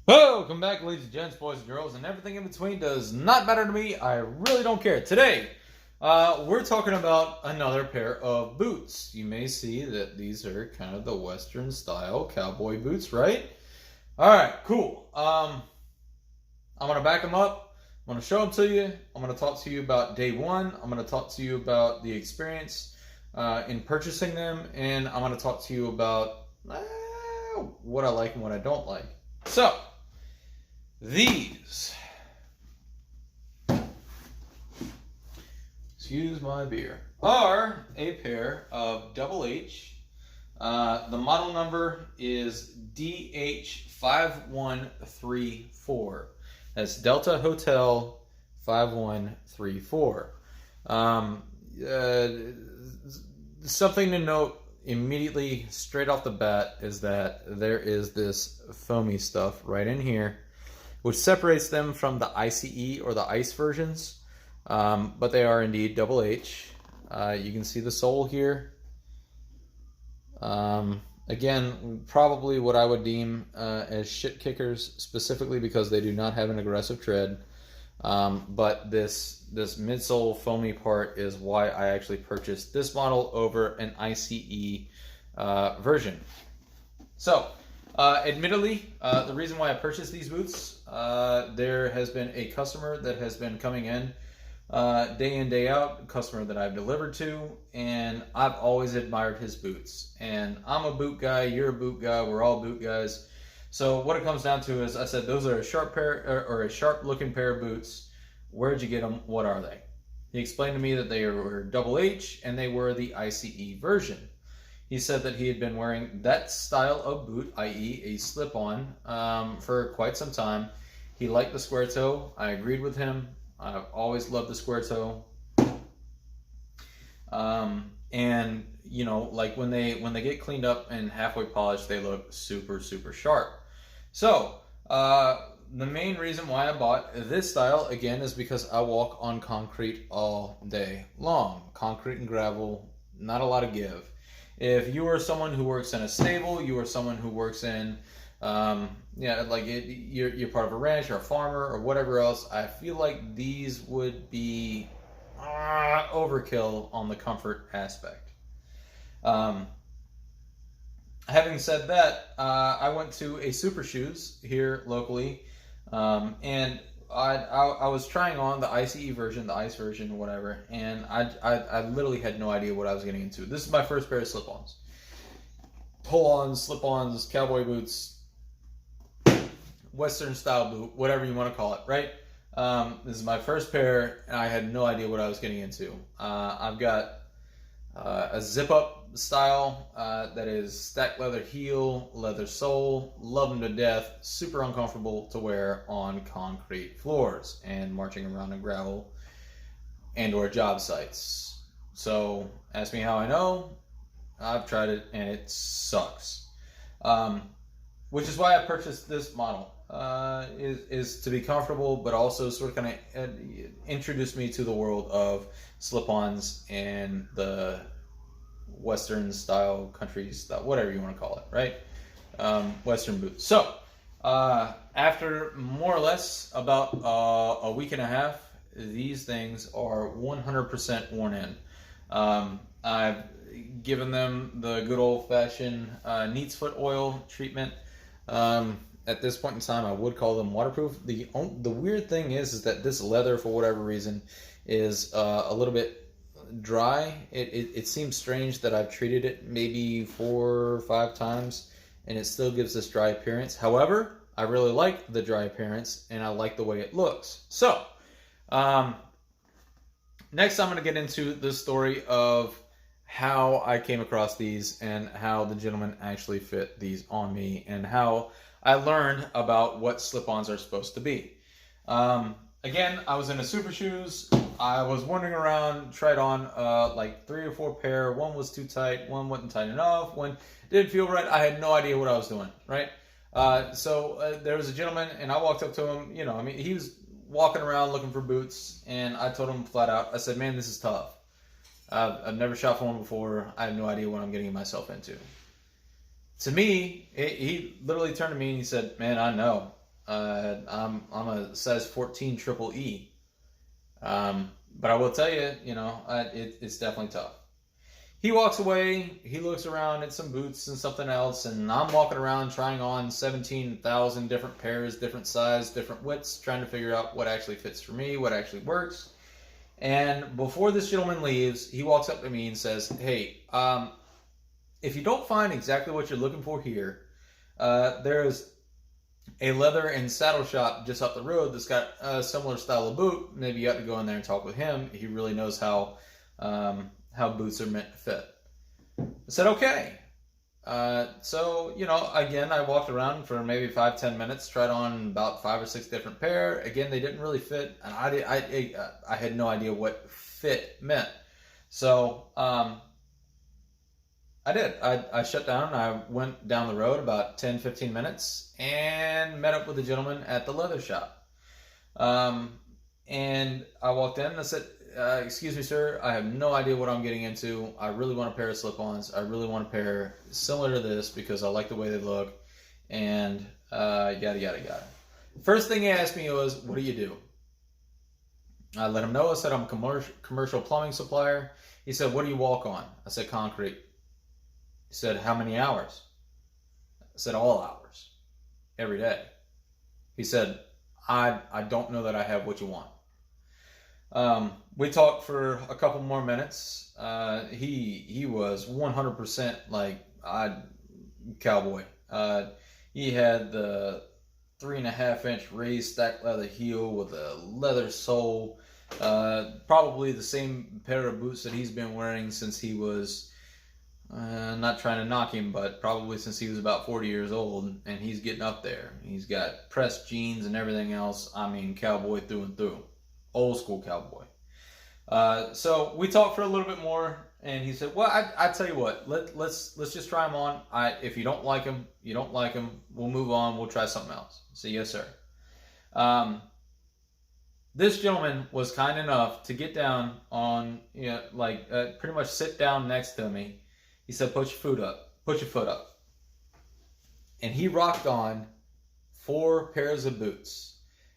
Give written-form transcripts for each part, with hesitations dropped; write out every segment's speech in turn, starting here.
Welcome back, ladies and gents, boys and girls, and everything in between does not matter to me. I really don't care. Today, we're talking about another pair of boots. You may see that these are kind of the Western style cowboy boots, right? All right, cool. I'm going to back them up. I'm going to show them to you. I'm going to talk to you about day one. I'm going to talk to you about the experience in purchasing them, and I'm going to talk to you about what I like and what I don't like. So, these, excuse my beer, are a pair of Double H. The model number is DH5134. That's Delta Hotel 5134. Something to note immediately, straight off the bat, is that there is this foamy stuff right in here, which separates them from the ICE or the ICE versions, but they are indeed Double H. You can see the sole here. Again, probably what I would deem as shit kickers, specifically because they do not have an aggressive tread. But this midsole foamy part is why I actually purchased this model over an ICE version. So, admittedly, the reason why I purchased these boots, there has been a customer that has been coming in day in, day out, a customer that I've delivered to, and I've always admired his boots. And I'm a boot guy, you're a boot guy, we're all boot guys. So what it comes down to is, I said, those are a sharp pair, or a sharp looking pair of boots. Where'd you get them? What are they? He explained to me that they were Double H and they were the ICE version. He said that he had been wearing that style of boot, i.e. a slip-on, for quite some time. He liked the square toe. I agreed with him. I've always loved the square toe. And you know, like when they get cleaned up and halfway polished, they look super, super sharp. So, the main reason why I bought this style, again, is because I walk on concrete all day long. Concrete and gravel, not a lot of give. If you are someone who works in a stable, you are someone who works in, you're part of a ranch or a farmer or whatever else, I feel like these would be overkill on the comfort aspect. Having said that, I went to a Super Shoes here locally, and I was trying on the ICE version, the ICE version, whatever, and I literally had no idea what I was getting into. This is my first pair of slip-ons. Pull-ons, slip-ons, cowboy boots, Western style boot, whatever you want to call it, right? This is my first pair, and I had no idea what I was getting into. I've got a zip-up style that is stacked leather heel, leather sole. Love them to death. Super uncomfortable to wear on concrete floors and marching around in gravel and or job sites. So ask me how I know. I've tried it and it sucks. Which is why I purchased this model. Is to be comfortable, but also sort of kind of introduce me to the world of slip-ons and the Western style, country style, whatever you want to call it, right? Western boots. So, after more or less about a week and a half, these things are 100% worn in. I've given them the good old-fashioned neat's foot oil treatment. At this point in time, I would call them waterproof. The weird thing is that this leather, for whatever reason, is a little bit dry. It seems strange that I've treated it maybe 4 or 5 times and it still gives this dry appearance. However, I really like the dry appearance and I like the way it looks. So, next I'm going to get into the story of how I came across these and how the gentleman actually fit these on me and how I learned about what slip-ons are supposed to be. Again, I was in a Super Shoes. I was wandering around, tried on like 3 or 4 pair. One was too tight, one wasn't tight enough, one didn't feel right. I had no idea what I was doing, right? So there was a gentleman, and I walked up to him. You know, I mean, he was walking around looking for boots, and I told him flat out, I said, man, this is tough. I've never shot for one before. I have no idea what I'm getting myself into. To me, he literally turned to me and he said, man, I know. I'm a size 14 triple E. But I will tell you, it's definitely tough. He walks away, he looks around at some boots and something else, and I'm walking around trying on 17,000 different pairs, different size, different widths, trying to figure out what actually fits for me, what actually works. And before this gentleman leaves, he walks up to me and says, hey, if you don't find exactly what you're looking for here, there's a leather and saddle shop just up the road that's got a similar style of boot. Maybe you have to go in there and talk with him. He really knows how boots are meant to fit. I said, okay. So, again, I walked around for maybe 5-10 minutes, tried on about 5 or 6 different pair. Again, they didn't really fit, and I had no idea what fit meant. So, I did. I shut down. I went down the road about 10-15 minutes and met up with a gentleman at the leather shop. And I walked in and I said, excuse me, sir, I have no idea what I'm getting into. I really want a pair of slip-ons. I really want a pair similar to this because I like the way they look. And yada, yada, yada. First thing he asked me was, what do you do? I let him know. I said, I'm a commercial plumbing supplier. He said, what do you walk on? I said, concrete. He said, how many hours? I said, all hours. Every day. He said, I don't know that I have what you want. We talked for a couple more minutes. He was 100% like cowboy. He had the 3.5-inch raised stacked leather heel with a leather sole. Probably the same pair of boots that he's been wearing since he was, not trying to knock him, but probably since he was about 40 years old, and he's getting up there. He's got pressed jeans and everything else. I mean, cowboy through and through. Old school cowboy. So we talked for a little bit more, and he said, well, I tell you what, let's just try them on. If you don't like them, you don't like them. We'll move on. We'll try something else. I said, yes, sir. This gentleman was kind enough to get down on, pretty much sit down next to me. He said, put your foot up. Put your foot up. And he rocked on 4 pairs of boots.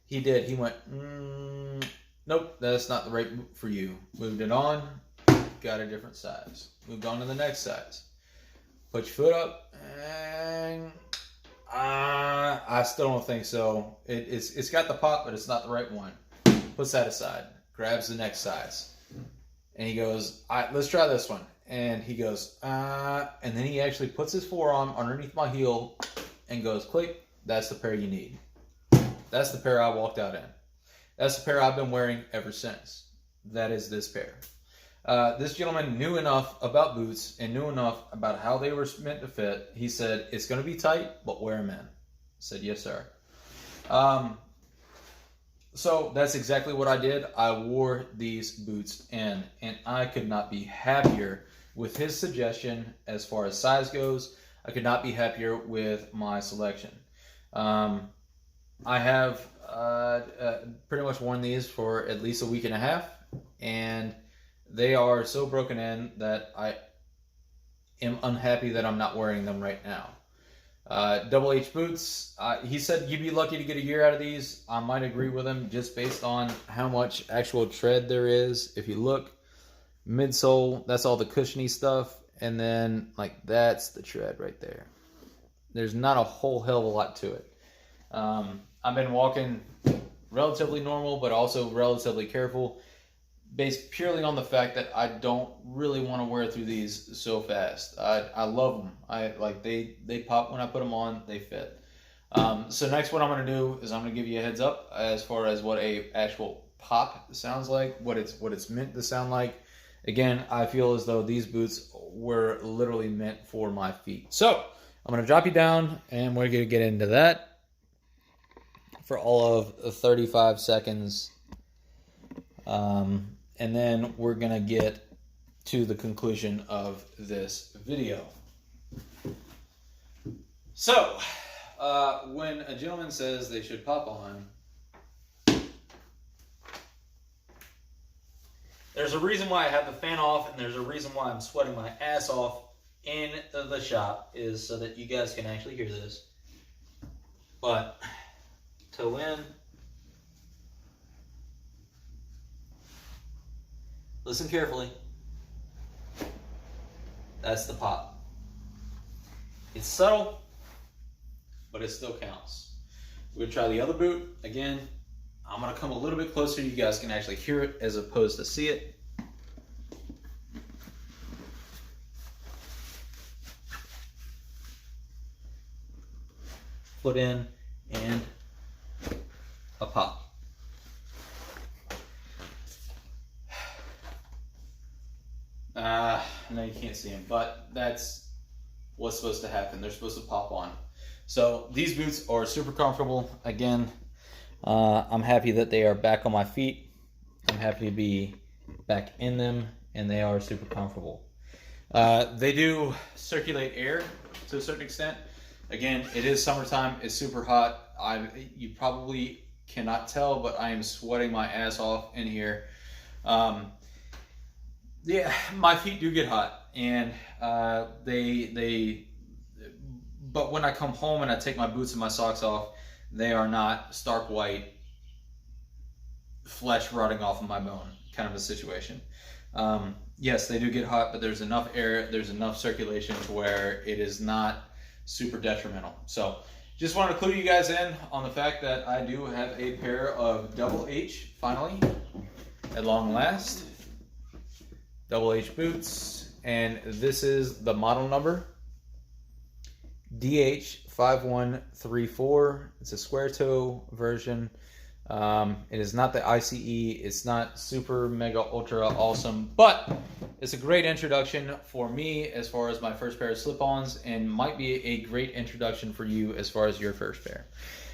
He did. He went, nope, that's not the right boot for you. Moved it on. Got a different size. Moved on to the next size. Put your foot up. And I still don't think so. It's got the pop, but it's not the right one. Puts that aside. Grabs the next size. And he goes, all right, let's try this one. And he goes, and then he actually puts his forearm underneath my heel and goes, click, that's the pair you need. That's the pair I walked out in. That's the pair I've been wearing ever since. That is this pair. This gentleman knew enough about boots and knew enough about how they were meant to fit. He said, it's going to be tight, but wear them in. I said, yes, sir. So that's exactly what I did. I wore these boots in, and I could not be happier with his suggestion as far as size goes. I could not be happier with my selection. I have pretty much worn these for at least a week and a half, and they are so broken in that I am unhappy that I'm not wearing them right now. Double H boots, he said you'd be lucky to get a year out of these. I might agree with him just based on how much actual tread there is. If you look, midsole, that's all the cushiony stuff, and then that's the tread right there. There's not a whole hell of a lot to it. I've been walking relatively normal, but also relatively careful, based purely on the fact that I don't really want to wear through these so fast. I love them. They pop when I put them on. They fit. So next, what I'm going to do is I'm going to give you a heads up as far as what a actual pop sounds like, what it's meant to sound like. Again, I feel as though these boots were literally meant for my feet. So I'm going to drop you down, and we're going to get into that for all of 35 seconds. And then we're going to get to the conclusion of this video. So, when a gentleman says they should pop on, there's a reason why I have the fan off, and there's a reason why I'm sweating my ass off in the shop, is so that you guys can actually hear this. But toe in. Listen carefully. That's the pop. It's subtle, but it still counts. We're gonna try the other boot. Again, I'm gonna come a little bit closer so you guys can actually hear it as opposed to see it. Foot in and a pop. No, you can't see them, but that's what's supposed to happen. They're supposed to pop on. So these boots are super comfortable. Again, I'm happy that they are back on my feet. I'm happy to be back in them, and they are super comfortable. They do circulate air to a certain extent. Again, it is summertime. It's super hot. You probably cannot tell, but I am sweating my ass off in here. Yeah, my feet do get hot, and but when I come home and I take my boots and my socks off, they are not stark white, flesh rotting off of my bone kind of a situation. Yes, they do get hot, but there's enough air, there's enough circulation to where it is not super detrimental. So just wanted to clue you guys in on the fact that I do have a pair of Double H finally, at long last. Double H boots, and this is the model number DH5134. It's a square toe version. It is not the ICE. It's not super mega ultra awesome, but it's a great introduction for me as far as my first pair of slip-ons, and might be a great introduction for you as far as your first pair.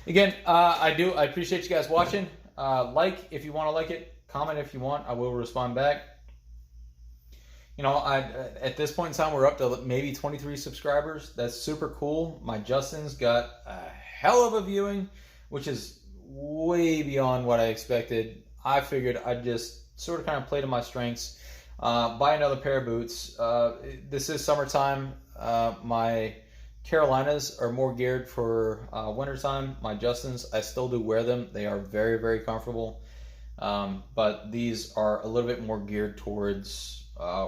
Again, I appreciate you guys watching. Like if you want to like it, comment if you want. I will respond back. You know, at this point in time, we're up to maybe 23 subscribers. That's super cool. My Justin's got a hell of a viewing, which is way beyond what I expected. I figured I'd just sort of kind of play to my strengths. Buy another pair of boots. This is summertime. My Carolinas are more geared for wintertime. My Justins, I still do wear them. They are very, very comfortable. But these are a little bit more geared towards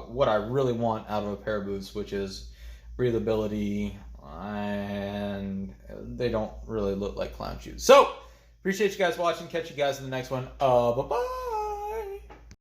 what I really want out of a pair of boots, which is breathability, and they don't really look like clown shoes. So, appreciate you guys watching. Catch you guys in the next one. Bye-bye.